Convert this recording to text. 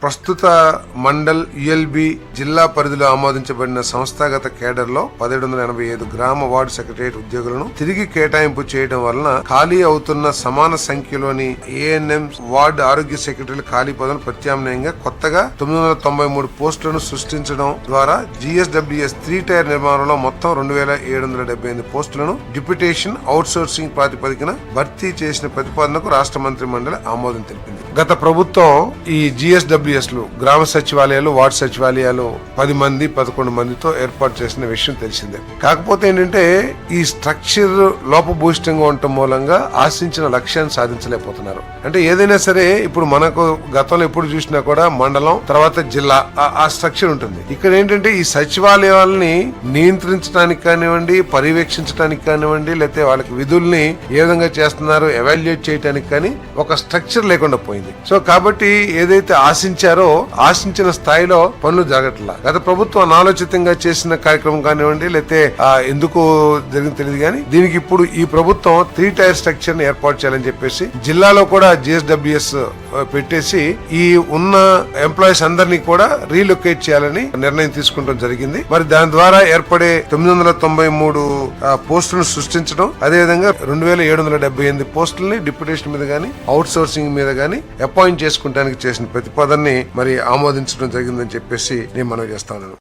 ప్రస్తుత మండల్ యుఎల్బి జిల్లా పరిధిలో ఆమోదించబడిన సంస్థాగత కేడర్ లో 1785 గ్రామ వార్డు సెక్రటరియట్ ఉద్యోగులను తిరిగి కేటాయింపు చేయడం వలన ఖాళీ అవుతున్న సమాన సంఖ్యలోని ఏఎన్ఎం వార్డు ఆరోగ్య సెక్రటరీల ఖాళీ పదవులను ప్రత్యామ్నాయంగా కొత్తగా 993 పోస్టులను సృష్టించడం ద్వారా GSWS 3 టైర్ నిర్మాణంలో మొత్తం 2778 పోస్టులను డిప్యూటేషన్ అవుట్ సోర్సింగ్ ప్రాతిపదికన భర్తీ చేసిన ప్రతిపాదనకు రాష్ట్ర మంత్రి మండలి ఆమోదం తెలిపింది. గత ప్రభుత్వం ఈ GSWS లు గ్రామ సచివాలయాలు వార్డు సచివాలయాలు 10 మంది 11 మందితో ఏర్పాటు చేసిన విషయం తెలిసిందే. కాకపోతే ఏంటంటే ఈ స్ట్రక్చర్ లోపభూయిష్టంగా ఉండటం మూలంగా ఆశించిన లక్ష్యాన్ని సాధించలేకపోతున్నారు. అంటే ఏదైనా సరే ఇప్పుడు మనకు గతంలో ఎప్పుడు చూసినా కూడా మండలం తర్వాత జిల్లా ఆ స్ట్రక్చర్ ఉంటుంది. ఇక్కడ ఏంటంటే ఈ సచివాలయాలని నియంత్రించడానికి కానివ్వండి, పర్యవేక్షించడానికి కానివ్వండి, లేకపోతే వాళ్ళకి విధుల్ని ఏ విధంగా చేస్తున్నారు ఎవాల్యుయేట్ చేయడానికి కానీ ఒక స్ట్రక్చర్ లేకుండా పోయింది. సో కాబట్టి ఏదైతే ఆశించిన స్థాయిలో పనులు జరగట్లా. గత ప్రభుత్వం అనాలోచితంగా చేసిన కార్యక్రమం కానివ్వండి, లేకపోతే ఎందుకు జరిగింది తెలియదు కానీ దీనికి ఇప్పుడు ఈ ప్రభుత్వం 3 టైర్ స్ట్రక్చర్ ని ఏర్పాటు చేయాలని చెప్పేసి జిల్లాలో కూడా GSWS పెట్టేసి ఈ ఉన్న ఎంప్లాయీస్ అందరినీ కూడా రీలొకేట్ చేయాలని నిర్ణయం తీసుకుంటాం జరిగింది. మరి దాని ద్వారా ఏర్పడే 993 పోస్టులను సృష్టించడం, అదేవిధంగా 2778 పోస్టులని డిప్యూటేషన్ మీద గానీ అవుట్ సోర్సింగ్ మీద గానీ అపాయింట్ చేసుకుంటానికి చేసిన ప్రతిపాదనని మరి ఆమోదించడం జరిగిందని చెప్పేసి నేను మనవి చేస్తాను.